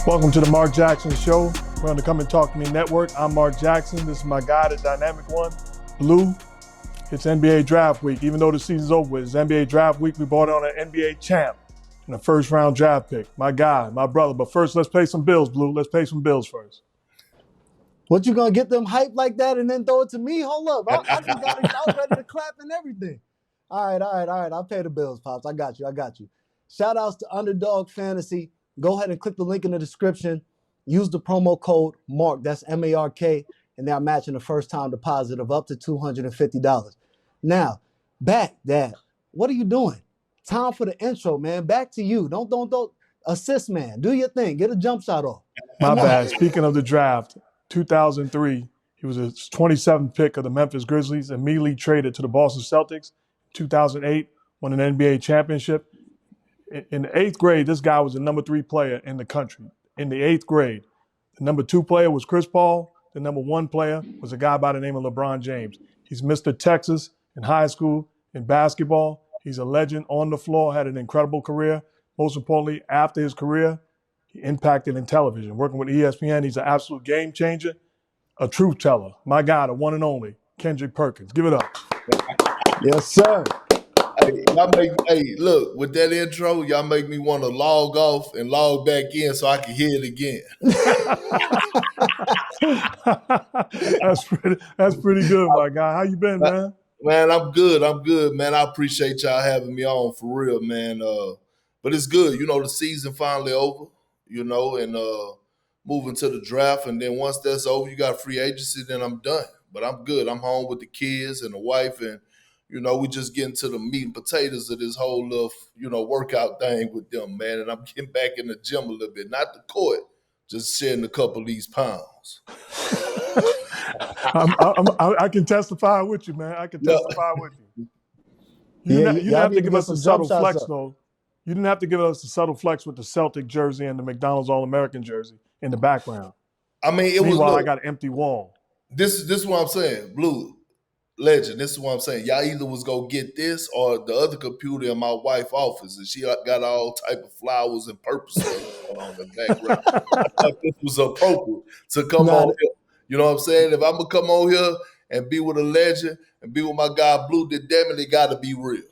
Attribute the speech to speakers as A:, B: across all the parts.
A: Welcome to the Mark Jackson Show. We're on the Come and Talk to Me Network. I'm Mark Jackson. This is my guy, the Dynamic One, Blue. It's NBA Draft Week. Even though the season's over with, it's NBA Draft Week. We brought on an NBA champ and a first-round draft pick. My guy, my brother. But first, let's pay some bills, Blue. Let's pay some bills first.
B: What, you gonna get them hyped like that and then throw it to me? Hold up. I just got it. I was ready to clap and everything. All right. I'll pay the bills, Pops. I got you. Shout outs to Underdog Fantasy. Go ahead and click the link in the description. Use the promo code MARK, that's M-A-R-K, and they're matching the first time deposit of up to $250. Now, back, Dad, what are you doing? Time for the intro, man. Back to you. Don't assist, man. Do your thing. Get a jump shot off.
A: My bad. Speaking of the draft, 2003, he was a 27th pick of the Memphis Grizzlies, immediately traded to the Boston Celtics. 2008, won an NBA championship. In the 8th grade, this guy was the number 3 player in the country. In the 8th grade, the number 2 player was Chris Paul. The number 1 player was a guy by the name of LeBron James. He's Mr. Texas in high school, in basketball. He's a legend on the floor, had an incredible career. Most importantly, after his career, he impacted in television. Working with ESPN, he's an absolute game changer, a truth teller. My guy, the one and only, Kendrick Perkins. Give it up.
B: Yes, sir.
C: Hey, look, with that intro, y'all make me want to log off and log back in so I can hear it again.
A: That's pretty good, my guy. How you been, man?
C: Man, I'm good, man. I appreciate y'all having me on for real, man. But it's good. You know, the season finally over, you know, and moving to the draft. And then once that's over, you got free agency, then I'm done. But I'm good. I'm home with the kids and the wife, and you know, we just getting to the meat and potatoes of this whole little, you know, workout thing with them, man. And I'm getting back in the gym a little bit, not the court, just shedding a couple of these pounds.
A: I can testify with you, man. I can testify with you. You didn't have to give us a subtle flex, though. You didn't have to give us a subtle flex with the Celtic jersey and the McDonald's All-American jersey in the background.
C: I mean, it was.
A: Meanwhile, I got an empty wall.
C: This is what I'm saying, Blue. Legend, this is what I'm saying. Y'all either was gonna get this or the other computer in my wife's office, and she got all type of flowers and purpose on the background. I thought this was appropriate to come on here. You know what I'm saying? If I'm gonna come on here and be with a legend and be with my guy Blue, then damn it gotta be real.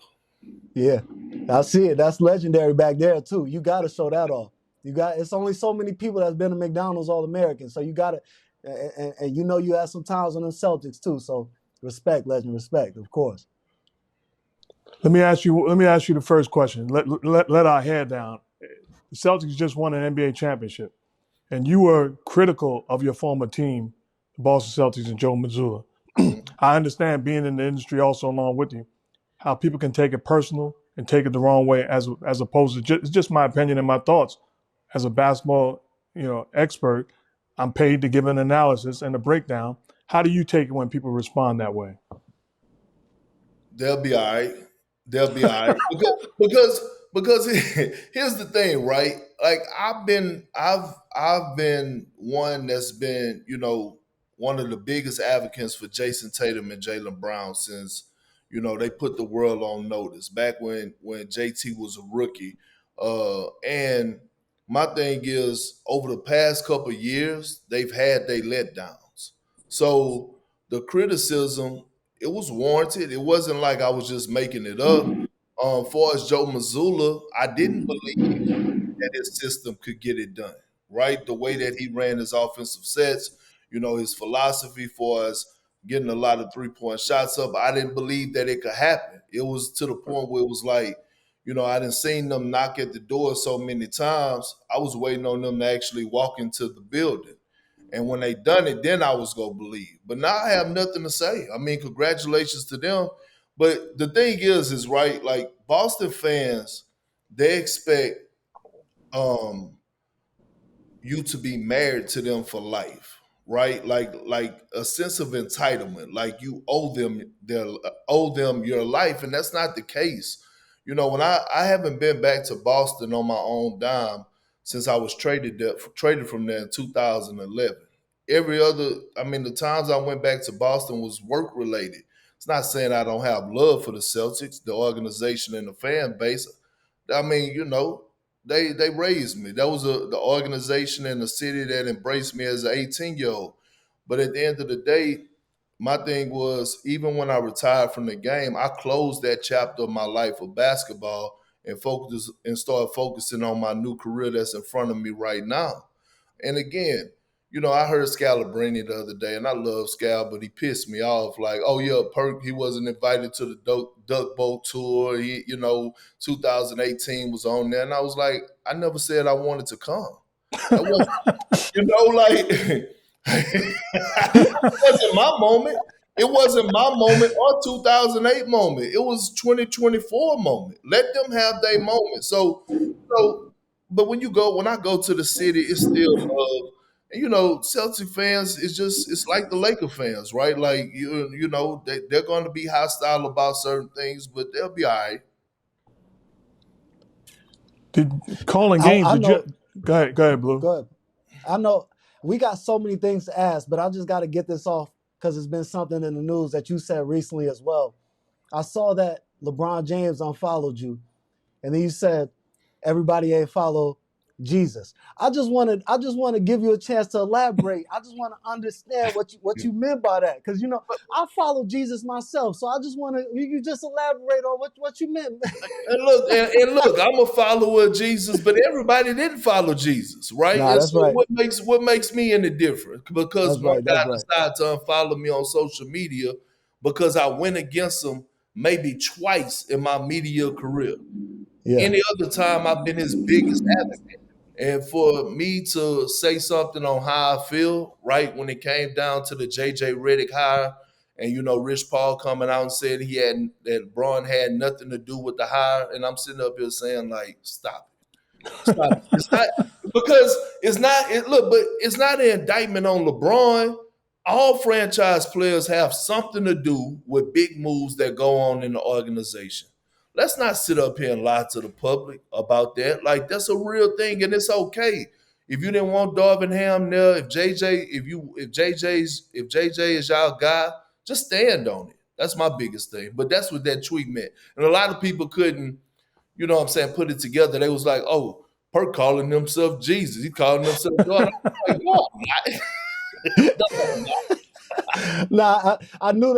B: Yeah, I see it. That's legendary back there too. You gotta show that off. It's only so many people that's been a McDonald's All-American, so you gotta, and you know you had some times on the Celtics too, so. Respect, legend, respect, of course.
A: Let me ask you the first question. Let our hair down. The Celtics just won an NBA championship, and you were critical of your former team, the Boston Celtics and Joe Mazzulla. I understand being in the industry also along with you, how people can take it personal and take it the wrong way as opposed to it's just my opinion and my thoughts. As a basketball, expert, I'm paid to give an analysis and a breakdown. How do you take it when people respond that way?
C: They'll be all right. Because here's the thing, right? Like I've been one that's been, one of the biggest advocates for Jason Tatum and Jaylen Brown since, they put the world on notice back when JT was a rookie. And my thing is, over the past couple of years, they've had their letdowns. So the criticism, it was warranted. It wasn't like I was just making it up. As far as Joe Mazzulla, I didn't believe that his system could get it done, right? The way that he ran his offensive sets, his philosophy for us getting a lot of three-point shots up, I didn't believe that it could happen. It was to the point where it was like, I didn't seen them knock at the door so many times. I was waiting on them to actually walk into the building. And when they done it, then I was going to believe. But now I have nothing to say. I mean, congratulations to them. But the thing is right, like Boston fans, they expect you to be married to them for life, right? Like a sense of entitlement, like you owe them your life. And that's not the case. When I haven't been back to Boston on my own dime since I was traded from there in 2011. The times I went back to Boston was work related. It's not saying I don't have love for the Celtics, the organization and the fan base. I mean, they raised me. That was the organization and the city that embraced me as an 18-year-old. But at the end of the day, my thing was, even when I retired from the game, I closed that chapter of my life of basketball and focus and started focusing on my new career that's in front of me right now. And again, I heard Scalabrini the other day, and I love Scal, but he pissed me off. Like, oh yeah, Perk, he wasn't invited to the Duck Boat tour. 2018 was on there, and I was like, I never said I wanted to come. That was, like, it wasn't my moment. It wasn't my moment or 2008 moment. It was 2024 moment. Let them have their moment. But when I go to the city, it's still love. And Celtic fans it's like the Laker fans, right? Like they're going to be hostile about certain things, but they'll be all right.
A: Calling games?
B: I know.
A: Go ahead, Blue.
B: Go ahead. I know we got so many things to ask, but I just got to get this off because it's been something in the news that you said recently as well. I saw that LeBron James unfollowed you, and then you said everybody ain't follow Jesus. I just want to give you a chance to elaborate. I just want to understand what you meant by that, because I follow Jesus myself, so I just want to you just elaborate on what you meant.
C: And look, I'm a follower of Jesus, but everybody didn't follow Jesus, right?
B: Nah,
C: and
B: that's
C: so
B: right.
C: what makes me any different? Because
B: That's
C: one
B: right.
C: guy
B: That's right.
C: decided to unfollow me on social media because I went against him maybe twice in my media career.
B: Yeah.
C: Any other time, I've been his biggest advocate. And for me to say something on how I feel, right, when it came down to the JJ Redick hire, and Rich Paul coming out and said that Bron had nothing to do with the hire, and I'm sitting up here saying, like, stop it. Stop it. It's not, because it's not but it's not an indictment on LeBron. All franchise players have something to do with big moves that go on in the organization. Let's not sit up here and lie to the public about that. Like, that's a real thing, and it's okay. If you didn't want Darvin Ham there, if JJ is y'all guy, just stand on it. That's my biggest thing. But that's what that tweet meant. And a lot of people couldn't, put it together. They was like, oh, Perk calling himself Jesus. He calling himself God. I'm like, no, I'm not.
B: Nah, I knew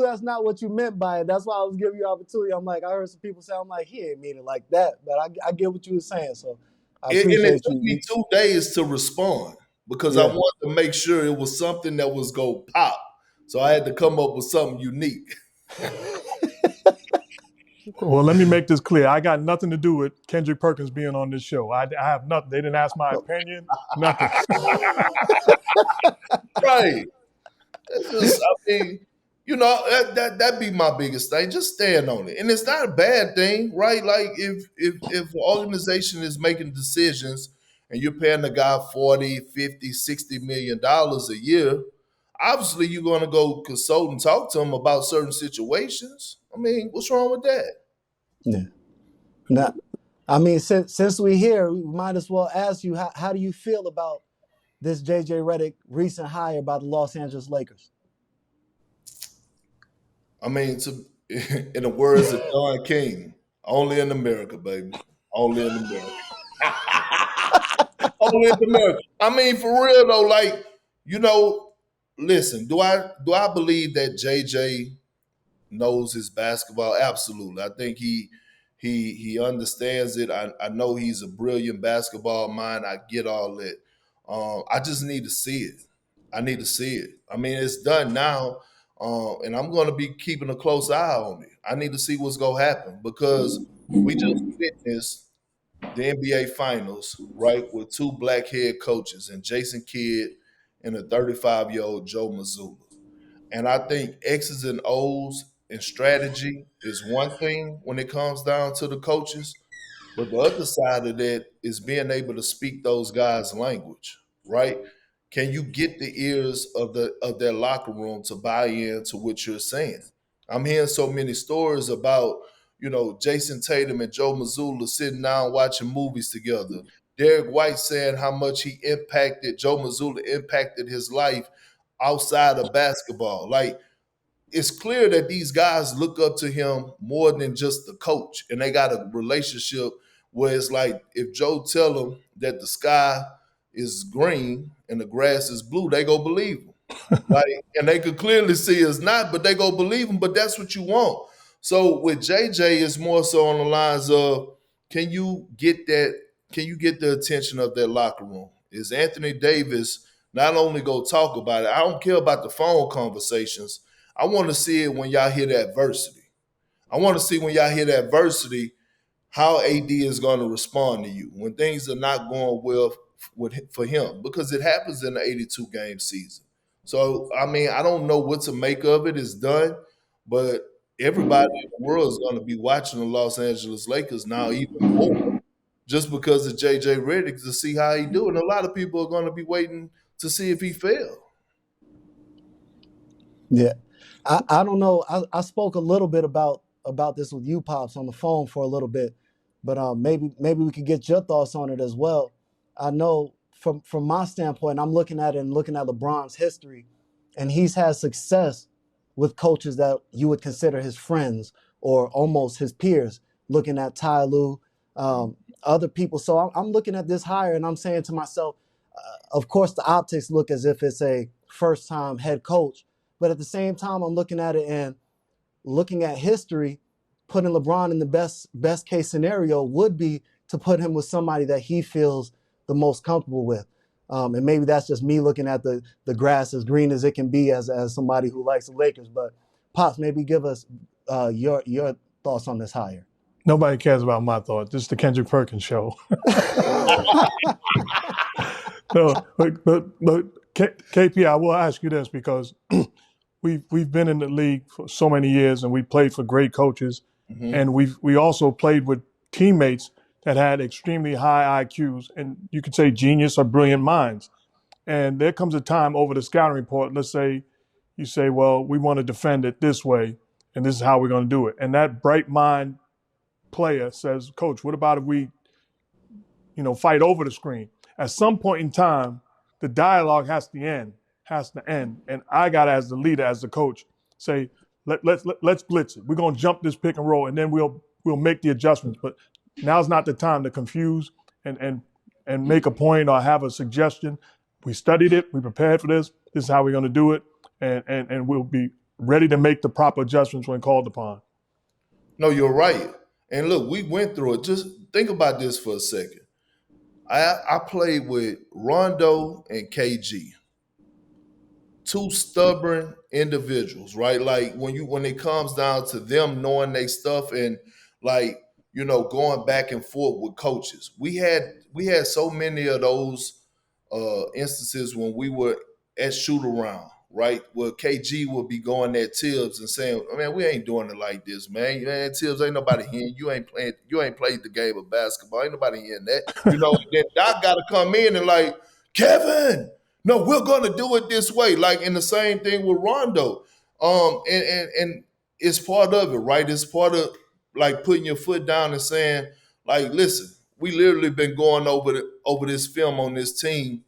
B: that's not what you meant by it. That's why I was giving you opportunity. I'm like, I heard some people say, I'm like, he ain't mean it like that. But I get what you were saying. So I appreciate
C: And it took
B: you.
C: me 2 days to respond because I wanted to make sure it was something that was going to pop. So I had to come up with something unique.
A: Well, let me make this clear. I got nothing to do with Kendrick Perkins being on this show. I have nothing. They didn't ask my opinion. Nothing.
C: Right. That'd be my biggest thing. Just stand on it. And it's not a bad thing, right? Like, if an organization is making decisions and you're paying the guy 40, 50, 60 million dollars a year, obviously you're going to go consult and talk to him about certain situations. I mean, what's wrong with that?
B: Yeah. Now, I mean, since we're here, we might as well ask you, how do you feel about this JJ Redick recent hire by the Los Angeles Lakers?
C: I mean, in the words of Don King, only in America, baby. Only in America. Only in America. I mean, for real though, like, listen, do I believe that JJ knows his basketball? Absolutely. I think he understands it. I know he's a brilliant basketball mind. I get all that. I just need to see it. I need to see it. I mean, it's done now, and I'm going to be keeping a close eye on it. I need to see what's going to happen because we just witnessed the NBA Finals, right, with 2 black head coaches, and Jason Kidd and a 35-year-old Joe Mazzulla. And I think X's and O's and strategy is one thing when it comes down to the coaches. But the other side of that is being able to speak those guys' language, right? Can you get the ears of their locker room to buy into what you're saying? I'm hearing so many stories about, Jason Tatum and Joe Mazzulla sitting down watching movies together. Derek White saying how much Joe Mazzulla impacted his life outside of basketball. Like, it's clear that these guys look up to him more than just the coach, and they got a relationship where it's like if Joe tell them that the sky is green and the grass is blue, they go believe him. Like, and they could clearly see it's not, but they go believe him. But that's what you want. So with JJ, it's more so on the lines of, can you get that? Can you get the attention of that locker room? Is Anthony Davis not only go talk about it? I don't care about the phone conversations. I want to see it when y'all hear the adversity. I want to see when y'all hear the adversity how AD is going to respond to you when things are not going well for him, because it happens in the 82 game season. So, I mean, I don't know what to make of it. It's done, but everybody in the world is going to be watching the Los Angeles Lakers now even more just because of JJ Redick to see how he do. And a lot of people are going to be waiting to see if he fails.
B: Yeah. I don't know. I spoke a little bit about this with you, Pops, on the phone for a little bit, but maybe we could get your thoughts on it as well. I know from my standpoint, I'm looking at it and looking at LeBron's history, and he's had success with coaches that you would consider his friends or almost his peers, looking at Ty Lue, other people. So I'm looking at this hire and I'm saying to myself, of course, the optics look as if it's a first-time head coach, but at the same time, I'm looking at it and looking at history, putting LeBron in the best case scenario would be to put him with somebody that he feels the most comfortable with. And maybe that's just me looking at the grass as green as it can be as somebody who likes the Lakers. But Pops, maybe give us your thoughts on this hire.
A: Nobody cares about my thoughts. This is the Kendrick Perkins show. No, but KP, I will ask you this because we've been in the league for so many years and we played for great coaches, and we also played with teammates that had extremely high IQs and you could say genius or brilliant minds. And there comes a time over the scouting report, let's say you say, well, we want to defend it this way and this is how we're going to do it. And that bright mind player says, Coach, what about if we, fight over the screen? At some point in time, the dialogue has to end. And I got to, as the leader, as the coach, say, let's blitz it. We're going to jump this pick and roll, and then we'll make the adjustments. But now's not the time to confuse and make a point or have a suggestion. We studied it. We prepared for this. This is how we're going to do it. And we'll be ready to make the proper adjustments when called upon.
C: No, you're right. And look, we went through it. Just think about this for a second. I played with Rondo and KG, two stubborn individuals, right? Like when it comes down to them knowing their stuff and going back and forth with coaches. We had so many of those instances when we were at shoot around, right? Where KG would be going at Tibbs and saying, man, we ain't doing it like this, man. Tibbs, ain't nobody hearing you. Ain't played the game of basketball. Ain't nobody hearing that. And then Doc got to come in and like, Kevin, no, we're going to do it this way. Like, in the same thing with Rondo. And it's part of it, right? It's part of like putting your foot down and saying, like, listen, we literally been going over this film on this team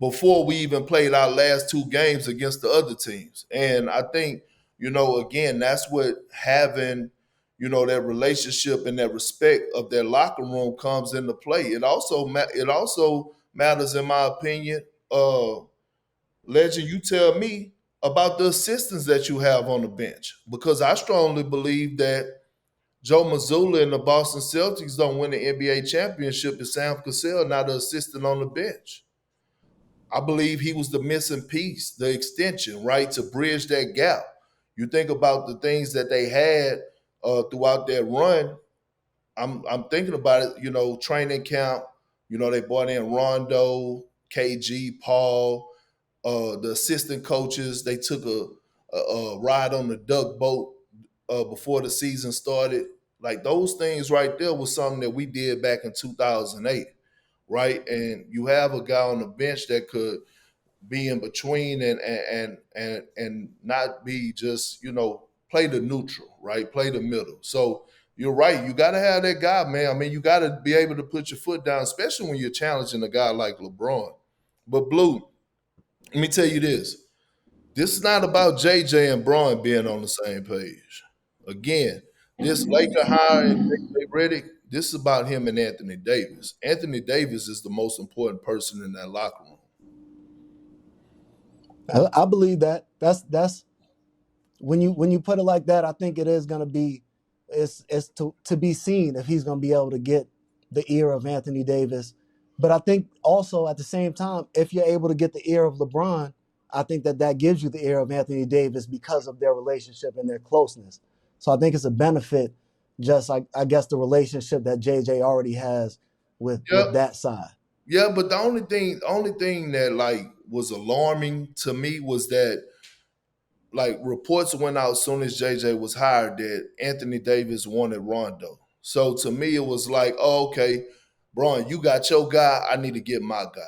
C: before we even played our last two games against the other teams. And I think, again, that's what having, that relationship and that respect of their locker room comes into play. It also matters, in my opinion, Legend, you tell me about the assistants that you have on the bench, because I strongly believe that Joe Mazzulla and the Boston Celtics don't win the NBA championship if Sam Cassell not an assistant on the bench. I believe he was the missing piece, the extension, right, to bridge that gap. You think about the things that they had throughout that run. I'm thinking about it, training camp. They brought in Rondo, KG, Paul, the assistant coaches. They took a ride on the duck boat before the season started. Like, those things right there was something that we did back in 2008, right? And you have a guy on the bench that could be in between and not be just, play the neutral, right? Play the middle. So you're right. You got to have that guy, man. I mean, you got to be able to put your foot down, especially when you're challenging a guy like LeBron. But Blue, let me tell you this. This is not about JJ and Bron being on the same page. Again, This Laker hire and JJ Redick, this is about him and Anthony Davis. Anthony Davis is the most important person in that locker room.
B: I believe that. That's when you put it like that. I think it is going to be it's to be seen if he's going to be able to get the ear of Anthony Davis. But I think also at the same time, if you're able to get the ear of LeBron, I think that gives you the ear of Anthony Davis because of their relationship and their closeness. So I think it's a benefit. Just like I guess the relationship that JJ already has with
C: Yep.
B: that side.
C: Yeah, but the only thing that like was alarming to me was that like reports went out as soon as JJ was hired that Anthony Davis wanted Rondo. So to me, it was like, oh, okay, Bron, you got your guy. I need to get my guy,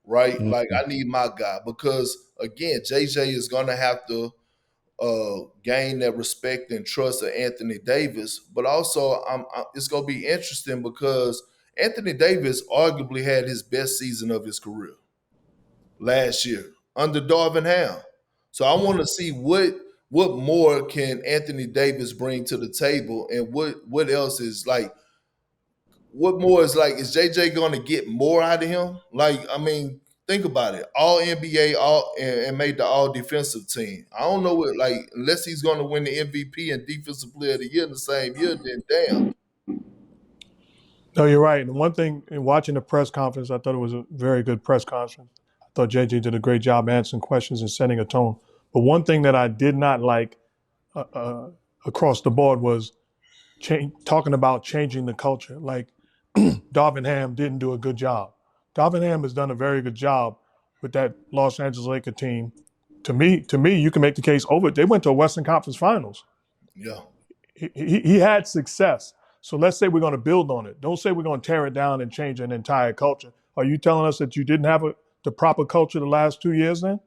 C: right?
B: Mm-hmm.
C: Like I need my guy because again, JJ is gonna have to gain that respect and trust of Anthony Davis. But also, it's gonna be interesting because Anthony Davis arguably had his best season of his career last year under Darvin Ham. So I want to see what more can Anthony Davis bring to the table, and what else is like. What more is like? Is JJ going to get more out of him? Like, I mean, think about it. All NBA, all and made the All Defensive team. I don't know what like unless he's going to win the MVP and Defensive Player of the Year in the same year. Then damn.
A: No, you're right. And one thing in watching the press conference, I thought it was a very good press conference. I thought JJ did a great job answering questions and setting a tone. But one thing that I did not like across the board was talking about changing the culture. Like Darvin Ham didn't do a good job. Darvin Ham has done a very good job with that Los Angeles Lakers team. To me, you can make the case over. They went to a Western Conference Finals.
C: Yeah.
A: He had success. So let's say we're going to build on it. Don't say we're going to tear it down and change an entire culture. Are you telling us that you didn't have the proper culture the last 2 years then?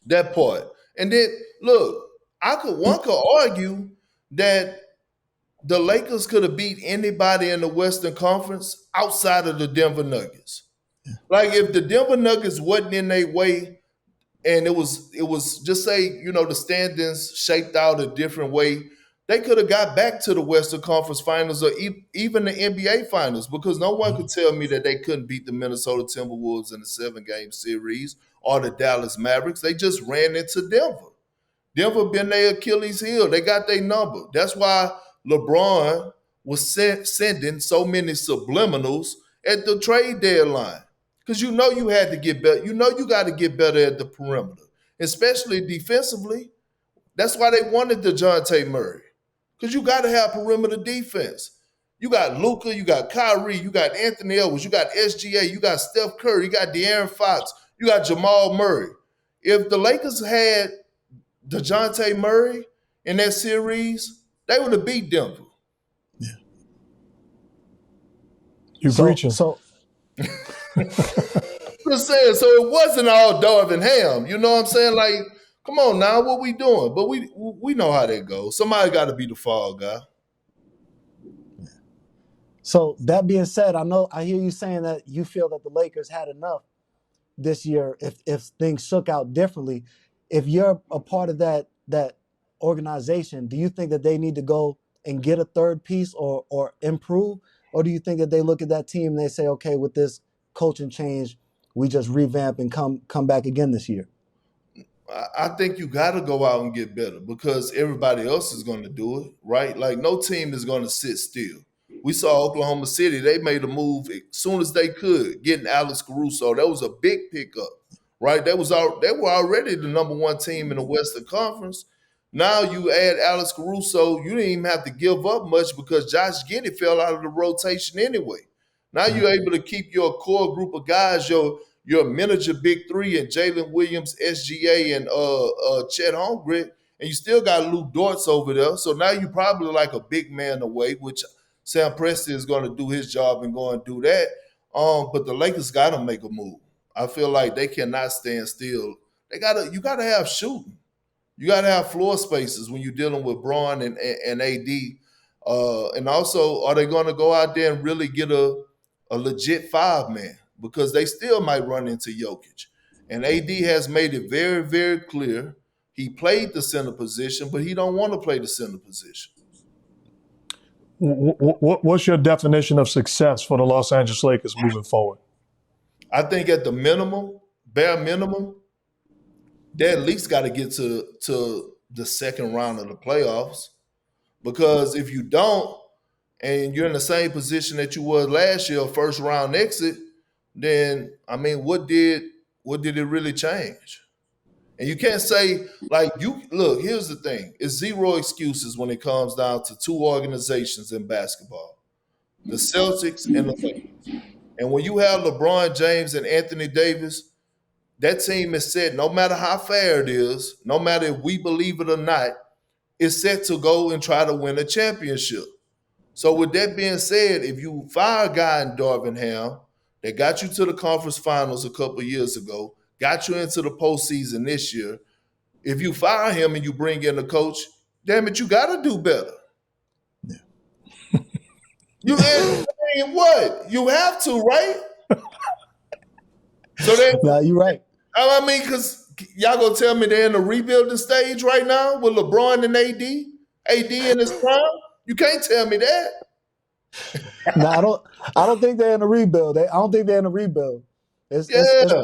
C: That part. And then look, one could argue that the Lakers could have beat anybody in the Western Conference outside of the Denver Nuggets. Like if the Denver Nuggets wasn't in their way and it was just say, the standings shaped out a different way, they could have got back to the Western Conference Finals or even the NBA Finals because no one could tell me that they couldn't beat the Minnesota Timberwolves in the 7-game series or the Dallas Mavericks. They just ran into Denver. Denver been their Achilles heel. They got their number. That's why LeBron was sending so many subliminals at the trade deadline. Because you had to get better. You got to get better at the perimeter, especially defensively. That's why they wanted DeJounte Murray. Because you got to have perimeter defense. You got Luka, you got Kyrie, you got Anthony Edwards, you got SGA, you got Steph Curry, you got De'Aaron Fox, you got Jamal Murray. If the Lakers had DeJounte Murray in that series, they would have beat Denver.
A: Yeah. You're preaching.
B: So
C: Just saying, so it wasn't all Darvin Ham. You know what I'm saying? Like, come on now, what we doing? But we know how that goes. Somebody got to be the fall guy.
B: So that being said, I hear you saying that you feel that the Lakers had enough this year if things shook out differently. If you're a part of that organization, do you think that they need to go and get a third piece or improve? Or do you think that they look at that team and they say, okay, with this coaching change, we just revamp and come back again this year?
C: I think you got to go out and get better because everybody else is going to do it, right? Like no team is going to sit still. We saw Oklahoma City; they made a move as soon as they could, getting Alex Caruso. That was a big pickup, right? They were already the number one team in the Western Conference. Now you add Alex Caruso, you didn't even have to give up much because Josh Giddey fell out of the rotation anyway. Now you're able to keep your core group of guys, your miniature big three and Jalen Williams, SGA, and Chet Holmgren, and you still got Lou Dortz over there. So now you probably like a big man away, which Sam Presti is going to do his job and go and do that. But the Lakers got to make a move. I feel like they cannot stand still. You gotta have shooting. You got to have floor spaces when you're dealing with Bron and AD. And also, are they going to go out there and really get a legit 5-man? Because they still might run into Jokic. And AD has made it very, very clear he played the center position, but he don't want to play the center position.
A: What's your definition of success for the Los Angeles Lakers moving forward?
C: I think at the minimum, bare minimum, they at least got to get to the second round of the playoffs. Because if you don't, and you're in the same position that you was last year, first round exit, then I mean, what did it really change? And you can't say like you look. Here's the thing: it's zero excuses when it comes down to two organizations in basketball, the Celtics and the Lakers. And when you have LeBron James and Anthony Davis, that team is set. No matter how fair it is, no matter if we believe it or not, it's set to go and try to win a championship. So with that being said, if you fire a guy in Darvin Ham that got you to the conference finals a couple of years ago, got you into the postseason this year, if you fire him and you bring in a coach, damn it, you got to do better.
B: Yeah.
C: You and what? You have to, right? So then,
B: Nah, you're right.
C: I mean, because y'all gonna tell me they're in the rebuilding stage right now with LeBron and AD in his prime? You can't tell me that.
B: No, I don't think they're in a rebuild. I don't think they're in a rebuild. It's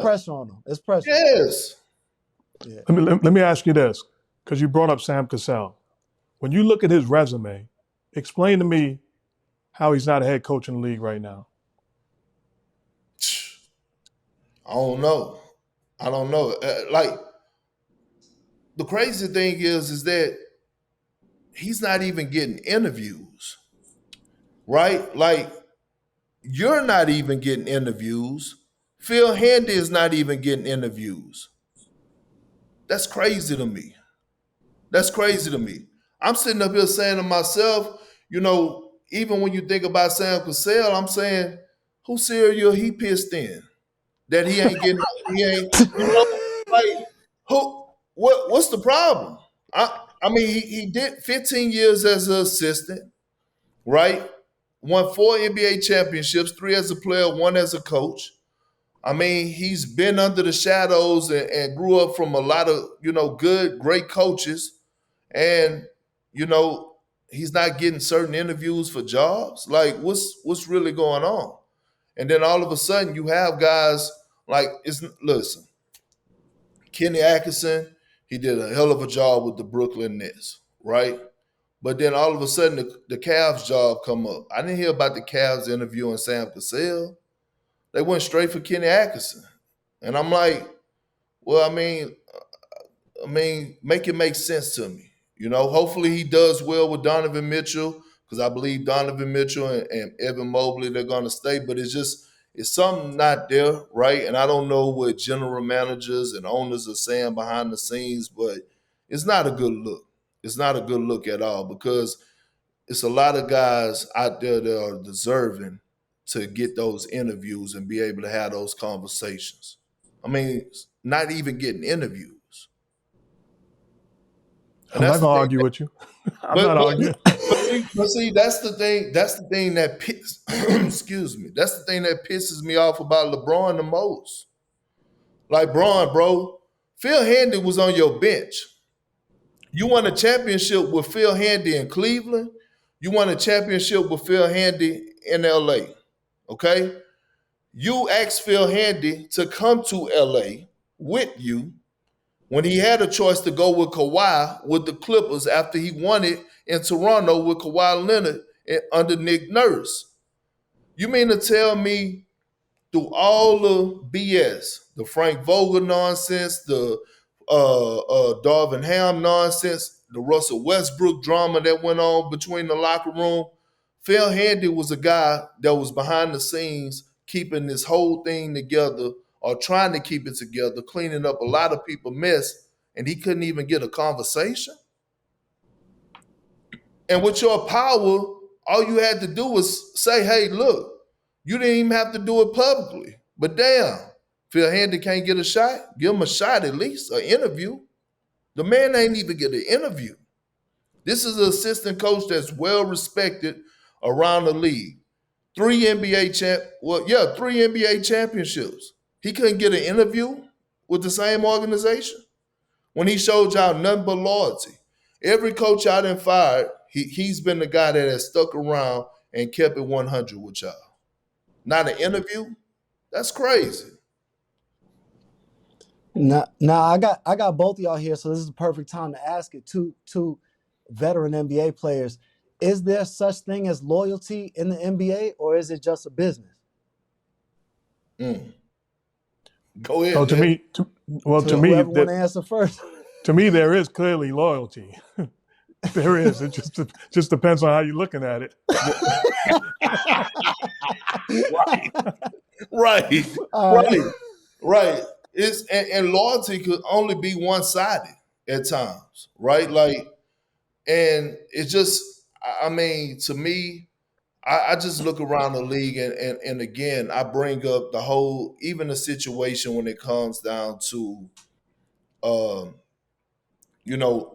B: pressure on them. It's pressure.
C: Yes.
B: Yeah.
A: Let me ask you this, because you brought up Sam Cassell. When you look at his resume, explain to me how he's not a head coach in the league right now.
C: I don't know. Like, the crazy thing is that he's not even getting interviews, right? Like, you're not even getting interviews. Phil Handy is not even getting interviews. That's crazy to me. I'm sitting up here saying to myself, you know, even when you think about Sam Cassell, I'm saying, whose cereal he pissed in? That he ain't, you know, like, what's the problem? I mean, he did 15 years as an assistant, right? Won 4 NBA championships, 3 as a player, 1 as a coach. I mean, he's been under the shadows and grew up from a lot of, you know, great coaches. And, you know, he's not getting certain interviews for jobs. Like, what's really going on? And then all of a sudden you have guys like, listen, Kenny Atkinson, he did a hell of a job with the Brooklyn Nets, right? But then all of a sudden the Cavs job come up. I didn't hear about the Cavs interviewing Sam Cassell. They went straight for Kenny Atkinson. And I'm like, well, I mean, make it make sense to me. You know, hopefully he does well with Donovan Mitchell, because I believe Donovan Mitchell and Evan Mobley, they're going to stay. But it's something not there, right? And I don't know what general managers and owners are saying behind the scenes, but it's not a good look. It's not a good look at all, because it's a lot of guys out there that are deserving to get those interviews and be able to have those conversations. I mean, not even getting interviews.
A: I'm not going to argue with you. I'm not arguing.
C: But see, that's the thing. That's the thing that excuse me. That's the thing that pisses me off about LeBron the most. Like, bro, Phil Handy was on your bench. You won a championship with Phil Handy in Cleveland. You won a championship with Phil Handy in LA. Okay? You asked Phil Handy to come to LA with you when he had a choice to go with Kawhi with the Clippers after he won it in Toronto with Kawhi Leonard under Nick Nurse. You mean to tell me through all the BS, the Frank Vogel nonsense, the Darvin Ham nonsense, the Russell Westbrook drama that went on between the locker room, Phil Handy was a guy that was behind the scenes keeping this whole thing together, or trying to keep it together, cleaning up a lot of people's mess, and he couldn't even get a conversation? And with your power, all you had to do was say, hey, look, you didn't even have to do it publicly. But damn, Phil Handy can't get a shot? Give him a shot at least, an interview. The man ain't even get an interview. This is an assistant coach that's well respected around the league. 3 NBA championships. He couldn't get an interview with the same organization when he showed y'all nothing but loyalty. Every coach y'all done fired, He's been the guy that has stuck around and kept it 100 with y'all. Not an interview. That's crazy.
B: Now I got both of y'all here, so this is the perfect time to ask it. Two veteran NBA players. Is there such thing as loyalty in the NBA, or is it just a business?
C: Go ahead.
A: So to me,
B: whoever want to answer first.
A: To me, there is clearly loyalty. There is. It just depends on how you're looking at it.
C: Right. It's and loyalty could only be one-sided at times, right? Like, and it's just, I mean, to me, I just look around the league and again, I bring up the whole, even the situation when it comes down to,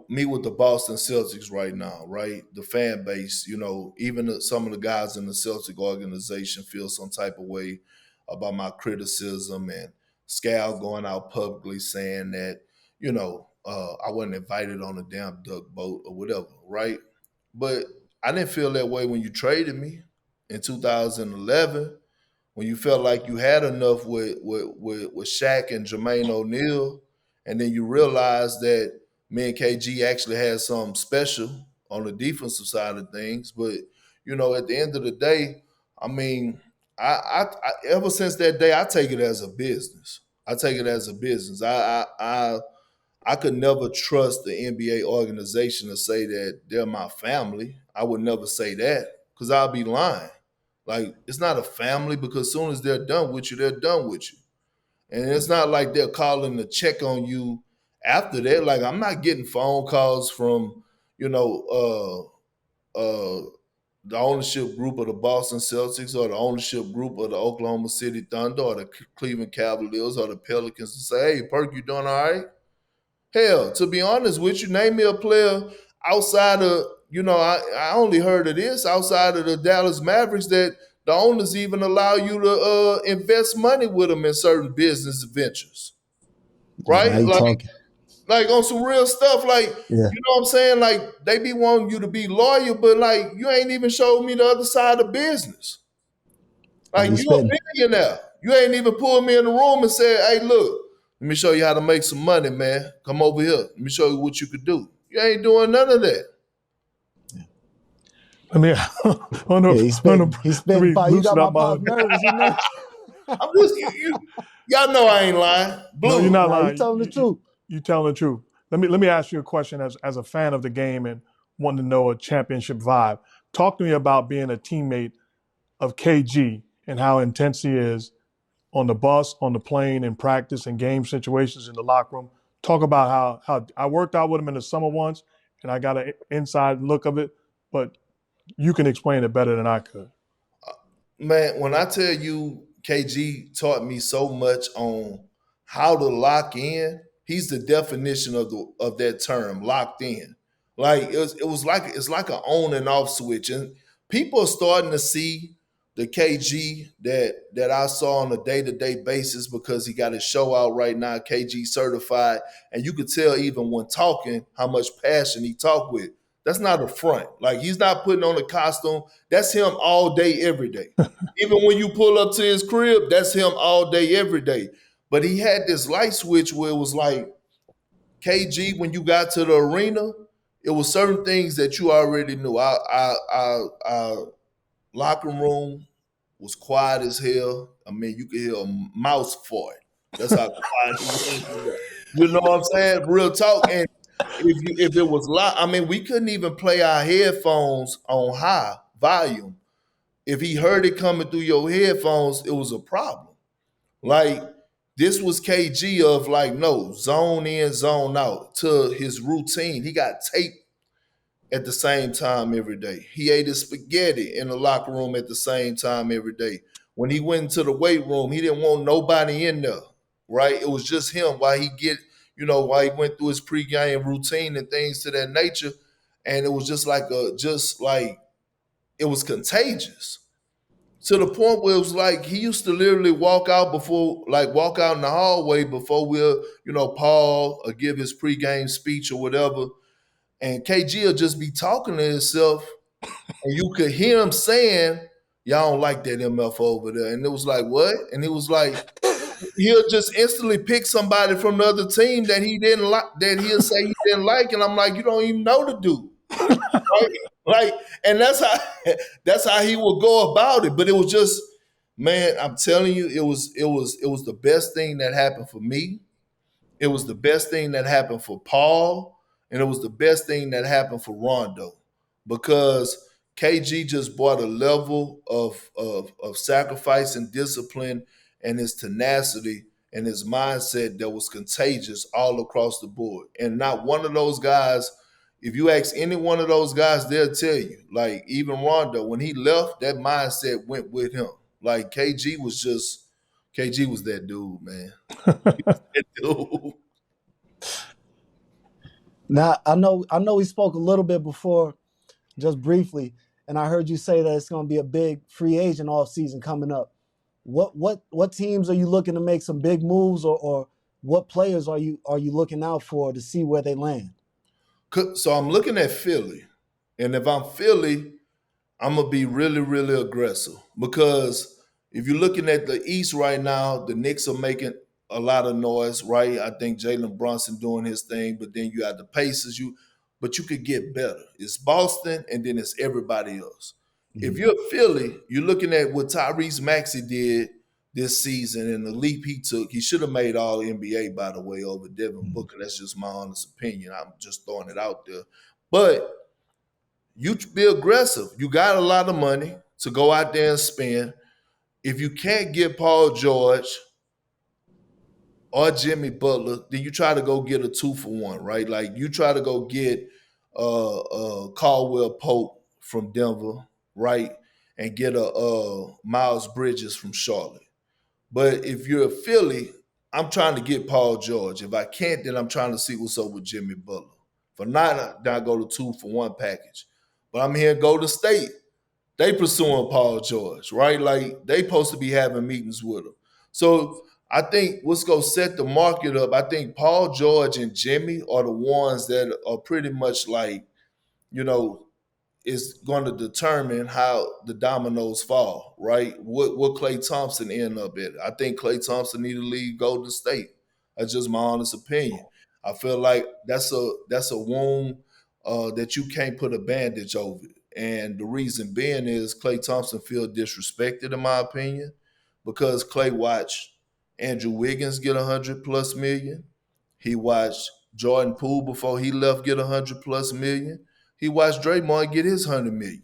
C: me with the Boston Celtics right now, right? The fan base, even some of the guys in the Celtic organization feel some type of way about my criticism, and Scal going out publicly saying that, I wasn't invited on a damn duck boat or whatever, right? But I didn't feel that way when you traded me in 2011, when you felt like you had enough with Shaq and Jermaine O'Neal, and then you realized that me and KG actually had something special on the defensive side of things. But at the end of the day, I mean, I ever since that day, I take it as a business. I could never trust the NBA organization to say that they're my family. I would never say that because I'll be lying. Like, it's not a family, because as soon as they're done with you, they're done with you. And it's not like they're calling to check on you after that. Like, I'm not getting phone calls from, the ownership group of the Boston Celtics or the ownership group of the Oklahoma City Thunder or the Cleveland Cavaliers or the Pelicans to say, hey, Perk, you doing all right? Hell, to be honest with you, name me a player outside of, I only heard of this, outside of the Dallas Mavericks, that the owners even allow you to invest money with them in certain business ventures. Right?
B: Now you talking.
C: Like on some real stuff, like,
B: Yeah.
C: you know what I'm saying? Like, they be wanting you to be loyal, but like, you ain't even showed me the other side of business. Like, you a billionaire. You ain't even pulled me in the room and said, hey, look, let me show you how to make some money, man. Come over here. Let me show you what you could do. You ain't doing none of that.
A: I mean,
B: he's spitting. You got my pop nervous.
C: I'm just, y'all know I ain't lying. Blue.
A: No, you're not lying.
B: You telling the truth.
A: You telling the truth. Let me ask you a question as a fan of the game and wanting to know a championship vibe. Talk to me about being a teammate of KG and how intense he is on the bus, on the plane, in practice, in game situations, in the locker room. Talk about how I worked out with him in the summer once, and I got an inside look of it, but you can explain it better than I could.
C: Man, when I tell you KG taught me so much on how to lock in, he's the definition of that term, locked in. Like, it's like an on and off switch. And people are starting to see the KG that I saw on a day-to-day basis, because he got his show out right now, KG certified. And you could tell even when talking how much passion he talked with. That's not a front. Like, he's not putting on a costume. That's him all day, every day. Even when you pull up to his crib, that's him all day, every day. But he had this light switch where it was like, KG, when you got to the arena, it was certain things that you already knew. Our locker room was quiet as hell. I mean, you could hear a mouse fart. That's how quiet it was. You know what I'm saying? Real talk. And if it was loud, I mean, we couldn't even play our headphones on high volume. If he heard it coming through your headphones, it was a problem. Like, this was KG of like, no, zone in, zone out to his routine. He got tape at the same time every day. He ate his spaghetti in the locker room at the same time every day. When he went into the weight room, he didn't want nobody in there, right? It was just him while he went through his pregame routine and things to that nature. And it was just like it was contagious. To the point where it was like he used to literally walk out in the hallway before Paul or give his pregame speech or whatever. and KG will just be talking to himself, and you could hear him saying, "Y'all don't like that MF over there," and it was like, "What?" And it was like, he'll just instantly pick somebody from the other team that he didn't like, that he'll say he didn't like, and I'm like, you don't even know the dude, right? Like, and that's how he would go about it. But it was just, man, I'm telling you, it was the best thing that happened for me. It was the best thing that happened for Paul, and it was the best thing that happened for Rondo, because KG just brought a level of sacrifice and discipline and his tenacity and his mindset that was contagious all across the board. And not one of those guys, if you ask any one of those guys, they'll tell you, like even Rondo, when he left, that mindset went with him. Like KG was that dude, man. That dude.
B: Now I know we spoke a little bit before, just briefly, and I heard you say that it's going to be a big free agent offseason coming up. What teams are you looking to make some big moves, or what players are you looking out for to see where they land?
C: So I'm looking at Philly, and if I'm Philly, I'm gonna be really, really aggressive, because if you're looking at the East right now, the Knicks are making a lot of noise, right? I think Jalen Brunson doing his thing, but then you have the Pacers. But you could get better. It's Boston, and then it's everybody else. If you're Philly, you're looking at what Tyrese Maxey did this season and the leap he took. He should have made All NBA, by the way, over Devin Booker. That's just my honest opinion. I'm just throwing it out there. But you be aggressive. You got a lot of money to go out there and spend. If you can't get Paul George or Jimmy Butler, then you try to go get a 2-for-1, right? Like you try to go get Caldwell Pope from Denver, right? And get a Miles Bridges from Charlotte. But if you're a Philly, I'm trying to get Paul George. If I can't, then I'm trying to see what's up with Jimmy Butler. For not, then I go to 2-for-1 package. But I'm here, Golden State. They pursuing Paul George, right? Like they supposed to be having meetings with him. So I think what's going to set the market up, I think Paul George and Jimmy are the ones that are pretty much like, you know, is going to determine how the dominoes fall, right? What Klay Thompson end up at. I think Klay Thompson need to leave Golden State. That's just my honest opinion. I feel like that's a wound that you can't put a bandage over it. And the reason being is Klay Thompson feel disrespected, in my opinion, because Klay watched Andrew Wiggins get 100+ million. He watched Jordan Poole before he left get 100+ million. He watched Draymond get his 100 million.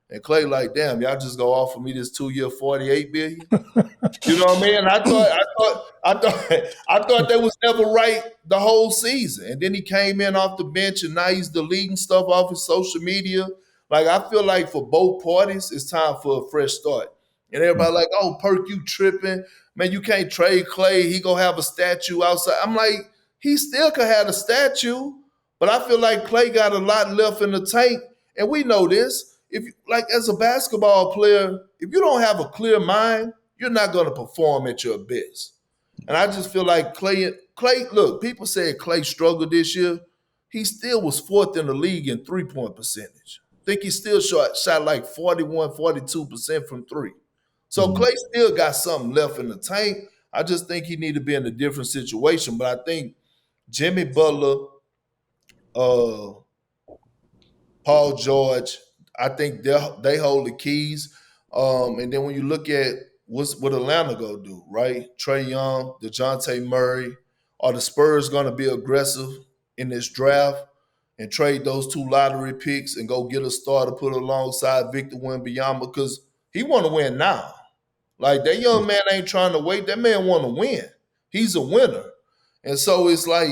C: And Klay like, damn, y'all just go offer me this 2-year 48 billion. You know what I mean? And I thought they was never right the whole season. And then he came in off the bench, and now he's deleting stuff off his social media. Like I feel like for both parties, it's time for a fresh start. And everybody like, oh, Perk, you tripping. Man, you can't trade Klay. He gonna have a statue outside. I'm like, he still could have a statue, but I feel like Klay got a lot left in the tank. And we know this. If like as a basketball player, if you don't have a clear mind, you're not going to perform at your best. And I just feel like Klay, look, people said Klay struggled this year. He still was fourth in the league in three-point percentage. I think he still shot like 41, 42% from three. So Klay still got something left in the tank. I just think he need to be in a different situation. But I think Jimmy Butler, Paul George, I think they hold the keys. And then when you look at what Atlanta go do, right? Trae Young, DeJounte Murray, are the Spurs going to be aggressive in this draft and trade those 2 lottery picks and go get a star to put alongside Victor Wembanyama, because he want to win now. Like that young man ain't trying to wait. That man want to win. He's a winner. And so it's like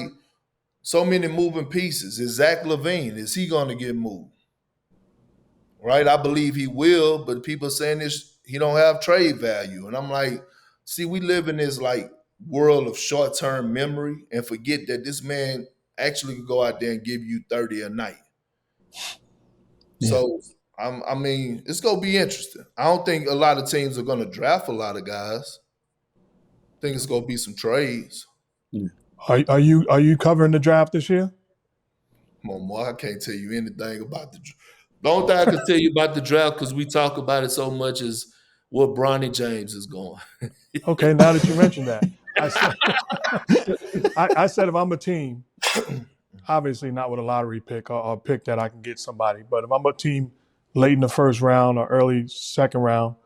C: so many moving pieces. Is Zach LaVine, is he going to get moved? Right? I believe he will, but people saying this, he don't have trade value. And I'm like, see, we live in this like world of short-term memory and forget that this man actually could go out there and give you 30 a night. Yeah. So, I mean, it's going to be interesting. I don't think a lot of teams are going to draft a lot of guys. I think it's going to be some trades.
A: Yeah. Are you covering the draft this year?
C: Come on, Mark. I can't tell you anything about the draft. The only thing I can tell you about the draft, because we talk about it so much, is what Bronny James is going.
A: Okay, now that you mentioned that, I said, I said if I'm a team, obviously not with a lottery pick or pick that I can get somebody, but if I'm a team late in the first round or early second round,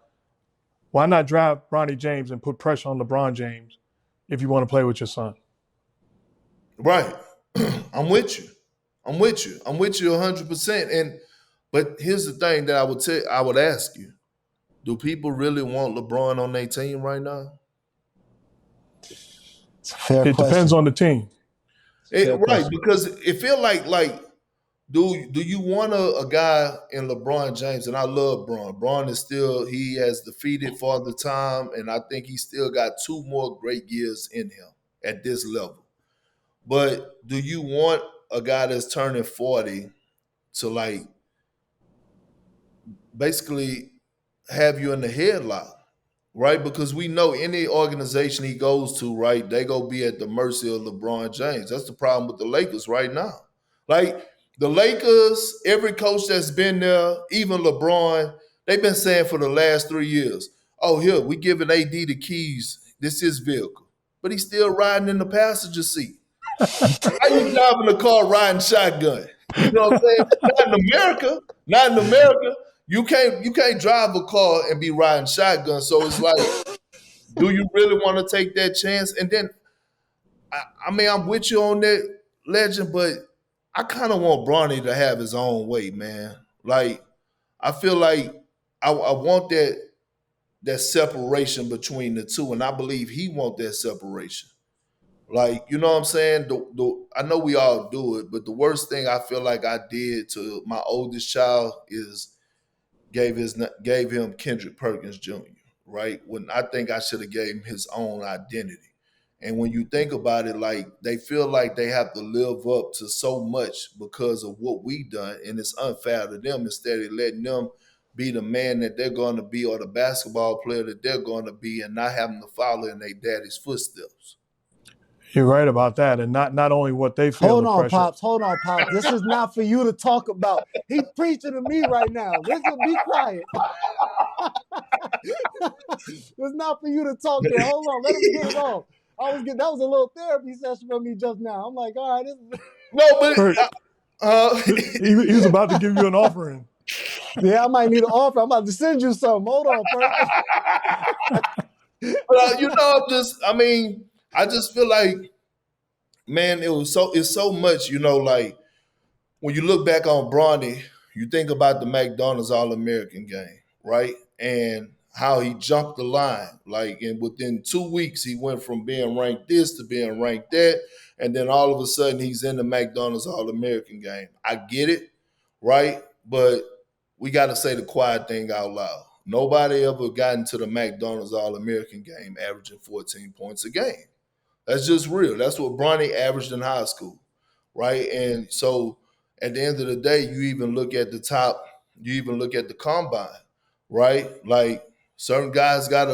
A: why not draft Bronny James and put pressure on LeBron James if you want to play with your son?
C: Right. I'm with you. I'm with you. I'm with you 100%. But here's the thing that I would ask you: do people really want LeBron on their team right now?
B: It's a fair
A: It
B: question.
A: depends on the team.
B: Fair
C: Right,
B: question.
C: because it feel like do you want a guy in LeBron James? And I love Bron. Bron is still, he has defeated Father Time, and I think he still got 2 more great years in him at this level. But do you want a guy that's turning 40 to like basically have you in the headlock, right? Because we know any organization he goes to, right, they go be at the mercy of LeBron James. That's the problem with the Lakers right now. Like the Lakers, every coach that's been there, even LeBron, they've been saying for the last 3 years, oh, here, we giving AD the keys. This is his vehicle. But he's still riding in the passenger seat. How you driving a car riding shotgun? You know what I'm saying? Not in America. Not in America. You can't drive a car and be riding shotgun. So it's like, do you really want to take that chance? And then I mean, I'm with you on that, Legend, but I kind of want Bronny to have his own way, man. Like, I feel like I want that separation between the two, and I believe he want that separation. Like, you know what I'm saying? I know we all do it, but the worst thing I feel like I did to my oldest child is gave him Kendrick Perkins Jr., right? When I think I should have gave him his own identity. And when you think about it, like they feel like they have to live up to so much because of what we done, and it's unfair to them instead of letting them be the man that they're going to be or the basketball player that they're going to be, and not having to follow in their daddy's footsteps.
A: You're right about that, and not only what they feel.
B: Hold
A: the
B: on,
A: pressure.
B: Pops. Hold on, Pops. This is not for you to talk about. He's preaching to me right now. Listen, be quiet. It's not for you to talk there. Hold on. Let him get it off. That was a little therapy session for me just now. I'm like, all right. This is...
C: No, but
A: he was about to give you an offering.
B: Yeah, I might need an offer. I'm about to send you something. Hold on,
C: But I just feel like, man, it's so much, like when you look back on Bronny, you think about the McDonald's All-American game, right? And how he jumped the line. Like, and within 2 weeks, he went from being ranked this to being ranked that. And then all of a sudden, he's in the McDonald's All-American game. I get it, right? But we got to say the quiet thing out loud. Nobody ever got into the McDonald's All-American game averaging 14 points a game. That's just real. That's what Bronny averaged in high school, right? And so at the end of the day, you even look at the combine, right? Like certain guys got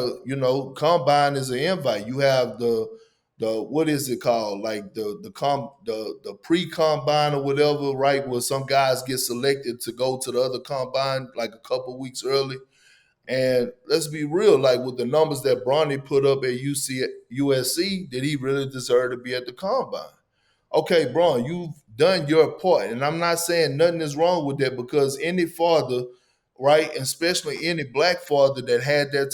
C: combine is an invite. You have the what is it called? Like the pre-combine or whatever, right? Where some guys get selected to go to the other combine like a couple weeks early. And let's be real, like with the numbers that Bronny put up at USC, did he really deserve to be at the combine? Okay, Bron, you've done your part. And I'm not saying nothing is wrong with that, because any father, right, and especially any black father that had that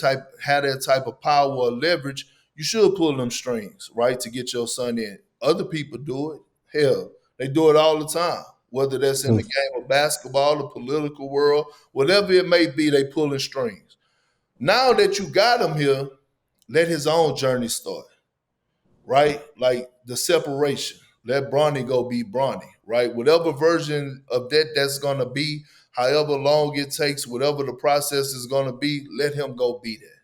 C: type of power or leverage, you should pull them strings, right, to get your son in. Other people do it. Hell, they do it all the time. Whether that's in the game of basketball, the political world, whatever it may be, they pulling strings. Now that you got him here, let his own journey start, right? Like the separation. Let Bronny go be Bronny, right? Whatever version of that's going to be, however long it takes, whatever the process is going to be, let him go be that.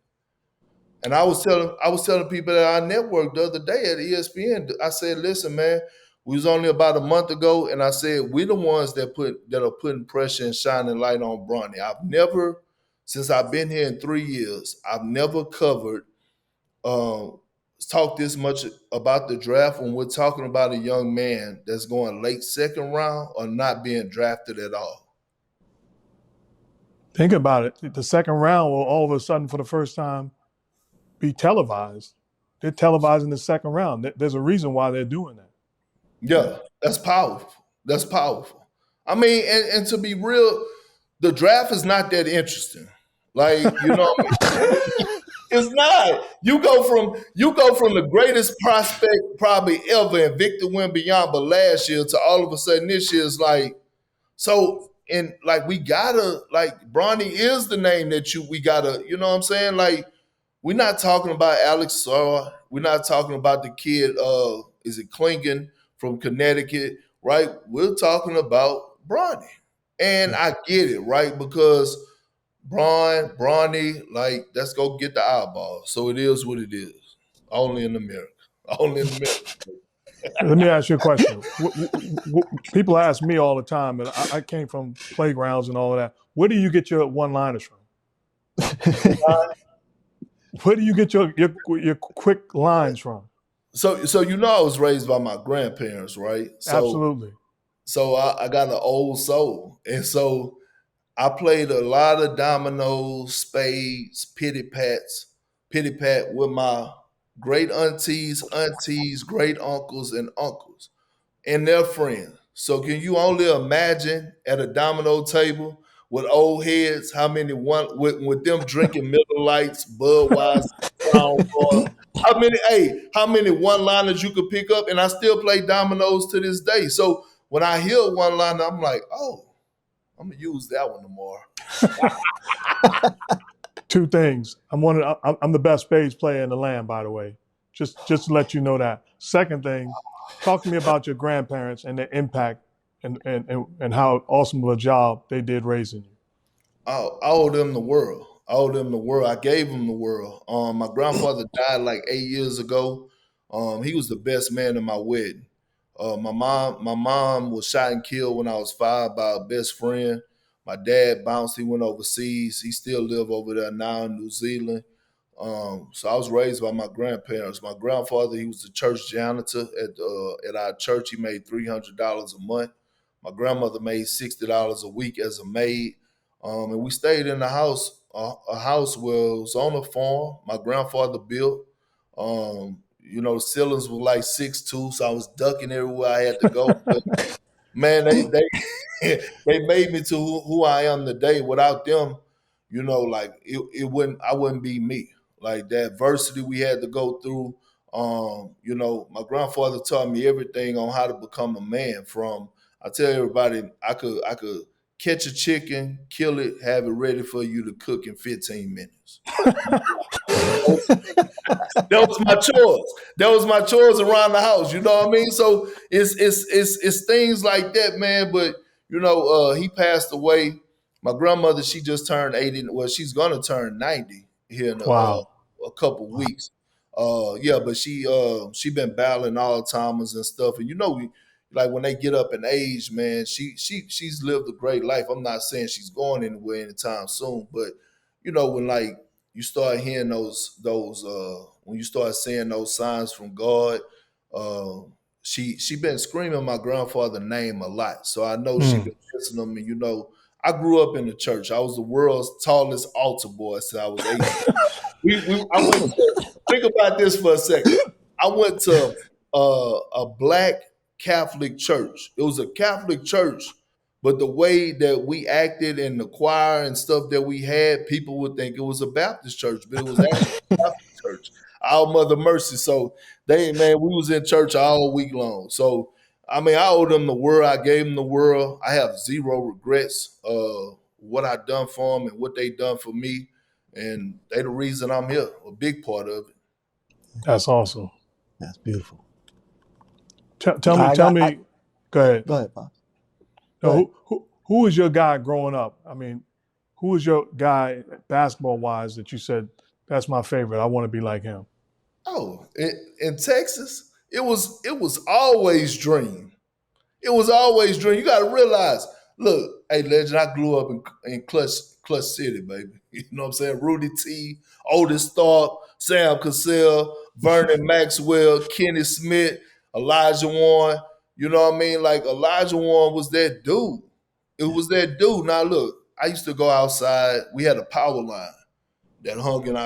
C: And I was telling people at our network the other day at ESPN, I said, listen, man, we was only about a month ago, and I said, we're the ones that are putting pressure and shining light on Bronny. Since I've been here in 3 years, I've never covered talk this much about the draft when we're talking about a young man that's going late second round or not being drafted at all?
A: Think about it. The second round will all of a sudden, for the first time, be televised. They're televising the second round. There's a reason why they're doing that.
C: Yeah, that's powerful. That's powerful. I mean, and to be real, the draft is not that interesting. Like, you know, it's not. You go from the greatest prospect probably ever and Victor Wembanyama last year to all of a sudden this year is like, so, and like we gotta, like, Bronny is the name that we gotta, you know what I'm saying? Like, we're not talking about Alex Saw. We're not talking about the kid, is it Klingon from Connecticut, right? We're talking about Bronny. And I get it, right? Because Bronny, like, let's go get the eyeballs. So it is what it is. Only in America. Only in America.
A: Let me ask you a question. People ask me all the time, and I came from playgrounds and all of that. Where do you get your one-liners from? Where do you get your quick lines from?
C: So you know I was raised by my grandparents, right? So,
A: Absolutely.
C: So I got an old soul. And so I played a lot of dominoes, spades, pity pat with my great aunties, great uncles, and uncles, and their friends. So can you only imagine at a domino table with old heads, how many one with them drinking Miller Lights, Budweiser, Crown Royal, how many one-liners you could pick up? And I still play dominoes to this day. So when I hear one liner, I'm like, oh, I'm gonna use that one tomorrow.
A: Two things. I'm the best spades player in the land, by the way. Just to let you know that. Second thing, talk to me about your grandparents and their impact and how awesome of a job they did raising you.
C: I owe them the world. I owe them the world. I gave them the world. My grandfather died like 8 years ago. He was the best man in my wedding. My mom was shot and killed when I was 5 by a best friend. My dad bounced. He went overseas. He still live over there now in New Zealand. So I was raised by my grandparents. My grandfather, he was the church janitor at our church. He made $300 a month. My grandmother made $60 a week as a maid. And we stayed in a house where it was on a farm. My grandfather built. The ceilings were like 6'2", so I was ducking everywhere I had to go. But man, they made me to who I am today. Without them, like I wouldn't be me. Like the adversity we had to go through. My grandfather taught me everything on how to become a man. From I tell everybody I could catch a chicken, kill it, have it ready for you to cook in 15 minutes. That was my chores. That was my chores around the house. You know what I mean? So it's things like that, man. But he passed away. My grandmother, she just turned 80. Well, she's gonna turn 90 here in a couple weeks. But she been battling Alzheimer's and stuff. And like when they get up in age, man, she's lived a great life. I'm not saying she's going anywhere anytime soon, but when like you start hearing those when you start seeing those signs from God, she been screaming my grandfather's name a lot. So I know she been missing him. And I grew up in the church. I was the world's tallest altar boy since I was 18. Think about this for a second. I went to a black Catholic church. It was a Catholic church, but the way that we acted in the choir and stuff that we had, people would think it was a Baptist church, but it was actually a Catholic church. Our Mother Mercy. So we was in church all week long. So I owe them the world. I gave them the world. I have zero regrets what I done for them and what they done for me. And they the reason I'm here, a big part of it.
A: That's awesome.
B: That's beautiful.
A: Tell me. Go ahead.
B: Go ahead, Pop.
A: No, who was your guy growing up? I mean, who was your guy basketball-wise that you said, that's my favorite, I want to be like him?
C: Oh, in Texas, it was always Dream. It was always Dream. You got to realize, look, hey, legend, I grew up in Clutch City, baby. You know what I'm saying? Rudy T, Otis Thorpe, Sam Cassell, Vernon Maxwell, Kenny Smith, Elijah Warren. You know what I mean? Like Elijah Warren was that dude. It was that dude. Now look, I used to go outside. We had a power line that hung in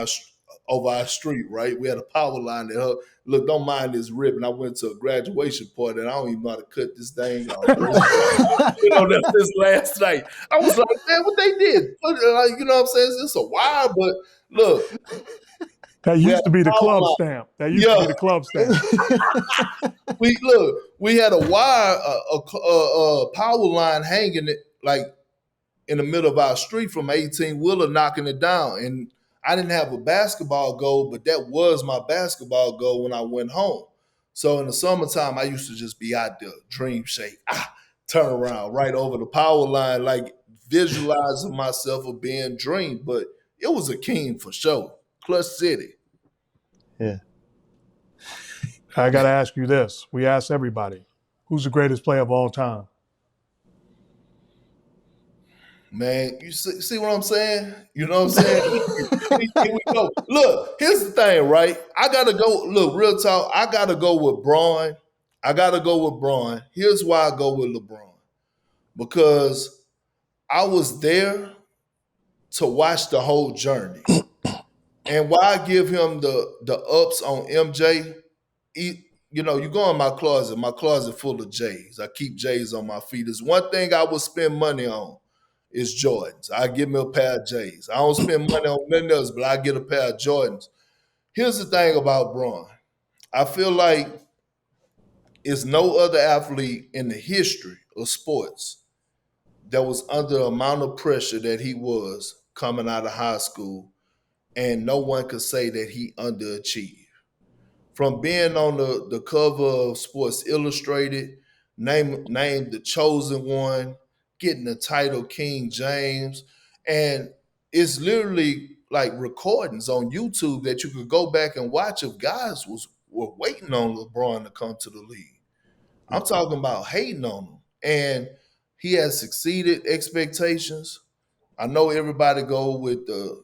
C: over our street, right? We had a power line that hung. Look, don't mind this ribbon. I went to a graduation party and I don't even know how to cut this thing off. That's this last night. I was like, man, what they did? Like, you know what I'm saying? It's a wire, but look.
A: That used to be the club stamp. That used to be the club stamp.
C: We had a wire, a power line hanging it like in the middle of our street from 18-wheeler knocking it down. And I didn't have a basketball goal, but that was my basketball goal when I went home. So in the summertime, I used to just be out there, dream shake, turn around right over the power line, like visualizing myself of being dream. But it was a king for sure. Clutch City.
B: Yeah.
A: I got to ask you this. We ask everybody, who's the greatest player of all time?
C: Man, you see what I'm saying? You know what I'm saying? Here we go. Look, here's the thing, right? I got to go. Look, real talk. I got to go with Bron. Here's why I go with LeBron. Because I was there to watch the whole journey. And why I give him the ups on MJ, you go in my closet full of J's. I keep J's on my feet. There's one thing I would spend money on is Jordans. I give me a pair of J's. I don't spend money on nothing else, but I get a pair of Jordans. Here's the thing about Bron. I feel like it's no other athlete in the history of sports that was under the amount of pressure that he was coming out of high school, and no one could say that he underachieved. From being on the cover of Sports Illustrated, named the chosen one, getting the title King James, and it's literally like recordings on YouTube that you could go back and watch of guys were waiting on LeBron to come to the league. I'm talking about hating on him, and he has succeeded expectations. I know everybody go with the,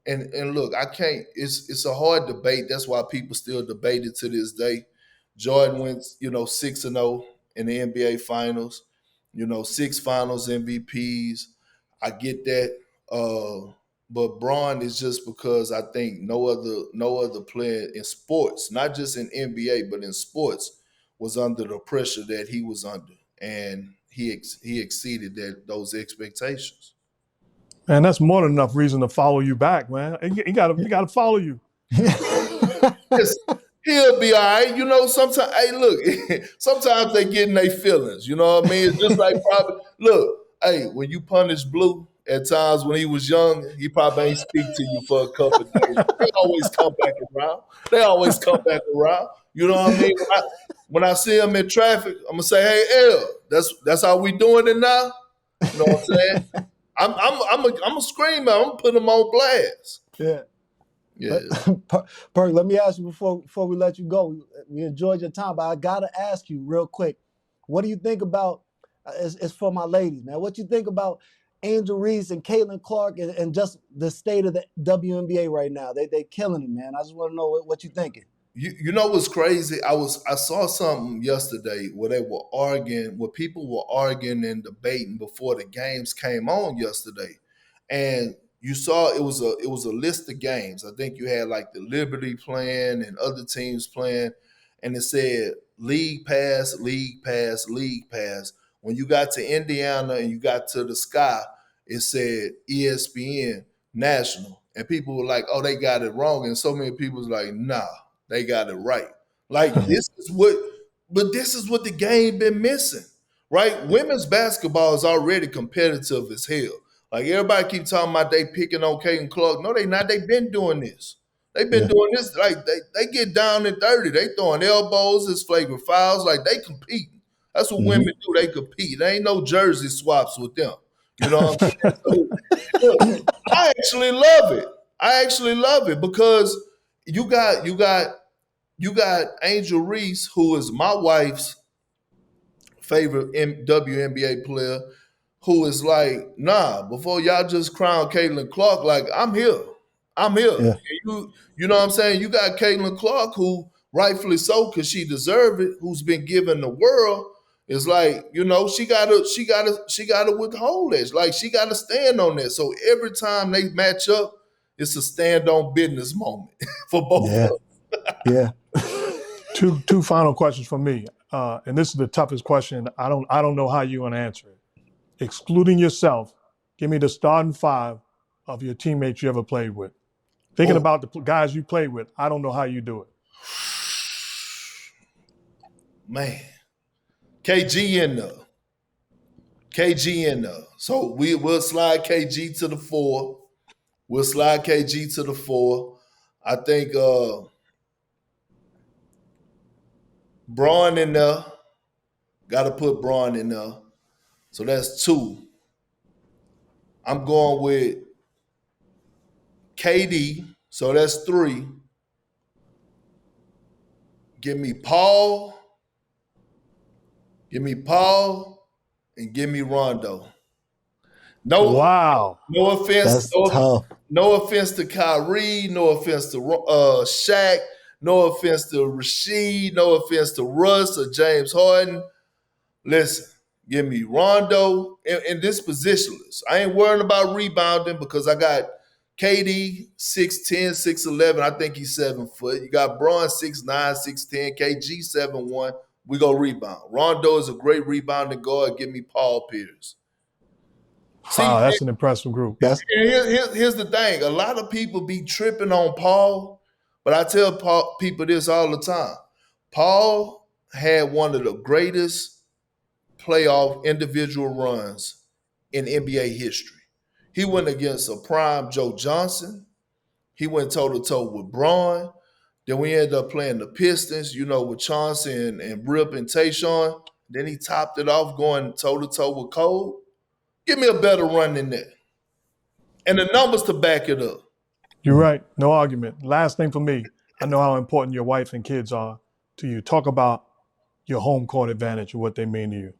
C: and look, I can't, it's a hard debate. That's why people still debate it to this day. Jordan went, 6-0 in the NBA finals, 6 finals MVPs. I get that. But Bron is just because I think no other player in sports, not just in NBA, but in sports, was under the pressure that he was under. And he exceeded those expectations.
A: Man, that's more than enough reason to follow you back, man. He got to follow you.
C: He'll be all right. Sometimes, hey, look, sometimes they get in their feelings. You know what I mean? It's just like probably, look, hey, when you punish Blue, at times when he was young, he probably ain't speak to you for a couple of days. They always come back around. You know what I mean? When I see him in traffic, I'm going to say, hey, L, that's how we doing it now? You know what I'm saying? I'm a screamer. I'm gonna put him on blast.
B: Yeah. Perk, let me ask you before we let you go. We enjoyed your time, but I gotta ask you real quick. What do you think about? It's for my ladies, man. What you think about Angel Reese and Caitlin Clark and just the state of the WNBA right now? They killing it, man. I just want to know what you thinking.
C: You know what's crazy? I saw something yesterday where people were arguing and debating before the games came on yesterday. And you saw it was a list of games. I think you had like the Liberty playing and other teams playing, and it said league pass, league pass, league pass. When you got to Indiana and you got to the Sky, it said ESPN National. And people were like, oh, they got it wrong. And so many people was like, nah. They got it right. Like this is what the game been missing, right? Women's basketball is already competitive as hell. Like everybody keep talking about they picking on Caitlin Clark. No, they not. They've been doing this. They've been doing this. Like they get down and dirty. They throwing elbows as flagrant fouls. Like they competing. That's what women do. They compete. There ain't no jersey swaps with them. You know what I'm saying? So, look, I actually love it because you got Angel Reese, who is my wife's favorite WNBA player, who is like, nah, before y'all just crown Caitlin Clark, like, I'm here. I'm here.
B: Yeah.
C: And you know what I'm saying? You got Caitlin Clark, who rightfully so, because she deserved it, who's been given the world. It's like, you know, she gotta withhold it. Like she gotta stand on that. So every time they match up, it's a stand on business moment for both
B: Yeah.
C: of them.
B: Yeah.
A: Two final questions from me, and this is the toughest question. I don't know how you're going to answer it. Excluding yourself, give me the starting five of your teammates you ever played with. Thinking about the guys you played with, I don't know how you do it.
C: Man, KG in there. KG in there. So we'll slide KG to the 4. We'll slide KG to the 4. I think Braun in there. Got to put Braun in there. So that's 2. I'm going with KD. So that's 3. Give me Paul. Give me Paul. And give me Rondo.
A: Wow.
C: No offense.
B: That's tough.
C: No offense to Kyrie. No offense to Shaq. No offense to Rasheed. No offense to Russ or James Harden. Listen, give me Rondo and this positionless. I ain't worrying about rebounding because I got KD 6'10", 6'11". I think he's 7 foot. You got Braun 6'9", 6'10", KG 7'1". We go rebound. Rondo is a great rebounding guard. Give me Paul Pierce.
A: Wow, that's an impressive group.
C: Here's the thing. A lot of people be tripping on Paul, but I tell people this all the time. Paul had one of the greatest playoff individual runs in NBA history. He went against a prime Joe Johnson. He went toe-to-toe with Braun. Then we ended up playing the Pistons, you know, with Chauncey and Rip and Tayshaun. Then he topped it off going toe-to-toe with Cole. Give me a better run than that. And the numbers to back it up.
A: You're right. No argument. Last thing for me, I know how important your wife and kids are to you. Talk about your home court advantage and what they mean to you.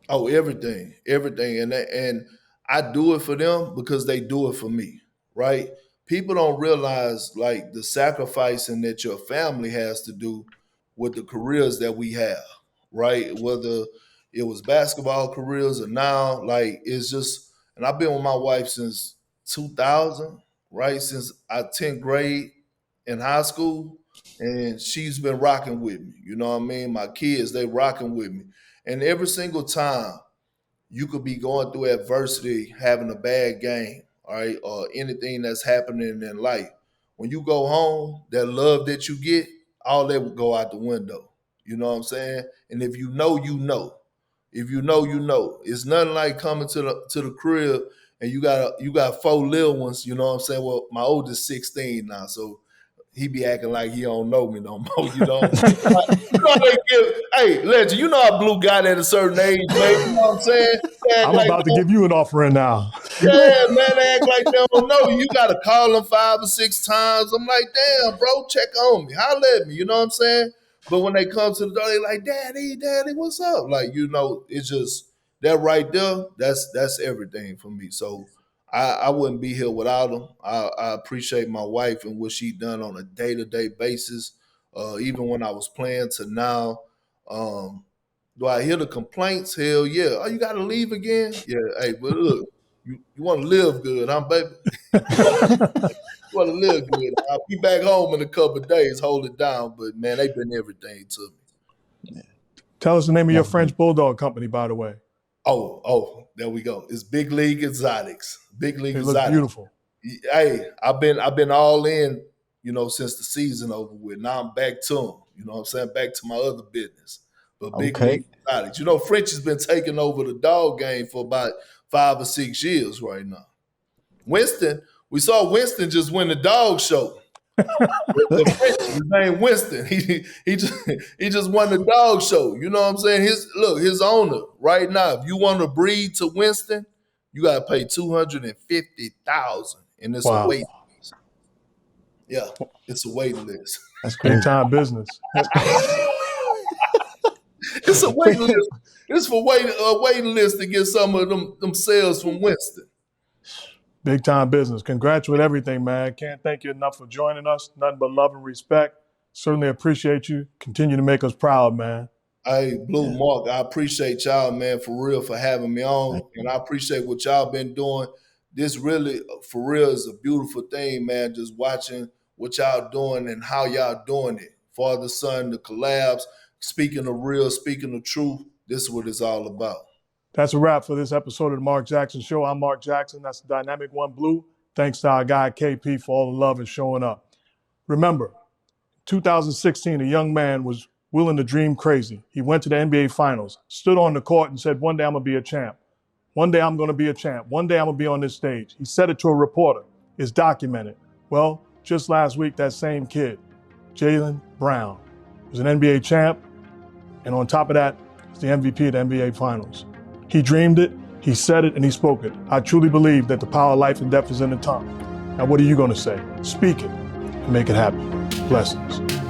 C: Oh, everything. And I do it for them because they do it for me, right? People don't realize like the sacrificing that your family has to do with the careers that we have, right? Whether it was basketball careers or now, like it's just, and I've been with my wife since 2000, right? Since 10th grade in high school, and she's been rocking with me. You know what I mean? My kids, they rocking with me. And every single time you could be going through adversity, having a bad game, all right, or anything that's happening in life. When you go home, that love that you get, all that would go out the window. You know what I'm saying? And if you know, you know. If you know, you know. It's nothing like coming to the crib and you got 4 little ones. You know what I'm saying? Well, my oldest 16 now, so he be acting like he don't know me no more. You know, hey, Legend, you know I blew God at a certain age, man. You know what I'm saying?
A: I'm about to give you an offering now.
C: Yeah, man, they act like they don't know you. You got to call them 5 or 6 times. I'm like, damn, bro, check on me. Holler at me. You know what I'm saying? But when they come to the door, they like, Daddy, what's up? Like, you know, it's just that right there. That's everything for me. So I wouldn't be here without them. I appreciate my wife and what she done on a day-to-day basis. Even when I was playing to now. Do I hear the complaints? Hell yeah. Oh, you got to leave again? Yeah. Hey, but look, you want to live good, huh, baby? You want to live good. I'll be back home in a couple of days, hold it down. But, man, they've been everything to me.
A: Tell us the name of your French Bulldog company, by the way.
C: Oh, there we go. It's Big League Exotics. Big League Exotics.
A: They look beautiful.
C: Hey, I've been all in, you know, since the season over with. Now I'm back to them. You know what I'm saying? Back to my other business. But Big League Exotics. You know, French has been taking over the dog game for about 5 or 6 years right now. We saw Winston just win the dog show. The French, his name Winston. He just won the dog show. You know what I'm saying? His owner right now. If you want to breed to Winston, you gotta pay $250,000, and it's a wait list. Yeah, it's a waiting list.
A: That's big time business.
C: It's a waiting list. It's for a waiting list to get some of them sales from Winston.
A: Big time business. Congrats with everything, man. Can't thank you enough for joining us. Nothing but love and respect. Certainly appreciate you. Continue to make us proud, man.
C: Hey, Blue
B: Yeah.
C: Mark, I appreciate y'all, man, for real, for having me on. And I appreciate what y'all been doing. This really, for real, is a beautiful thing, man, just watching what y'all doing and how y'all doing it. Father, son, the collabs, speaking of real, speaking of truth, this is what it's all about.
A: That's a wrap for this episode of the Mark Jackson Show. I'm Mark Jackson. That's the Dynamic One Blue. Thanks to our guy KP for all the love and showing up. Remember, 2016, a young man was willing to dream crazy. He went to the NBA Finals, stood on the court and said, one day I'm going to be a champ. One day I'm going to be a champ. One day I'm going to be on this stage. He said it to a reporter. It's documented. Well, just last week, that same kid, Jaylen Brown, was an NBA champ. And on top of that, he's the MVP of the NBA Finals. He dreamed it, he said it, and he spoke it. I truly believe that the power of life and death is in the tongue. Now, what are you going to say? Speak it and make it happen. Blessings.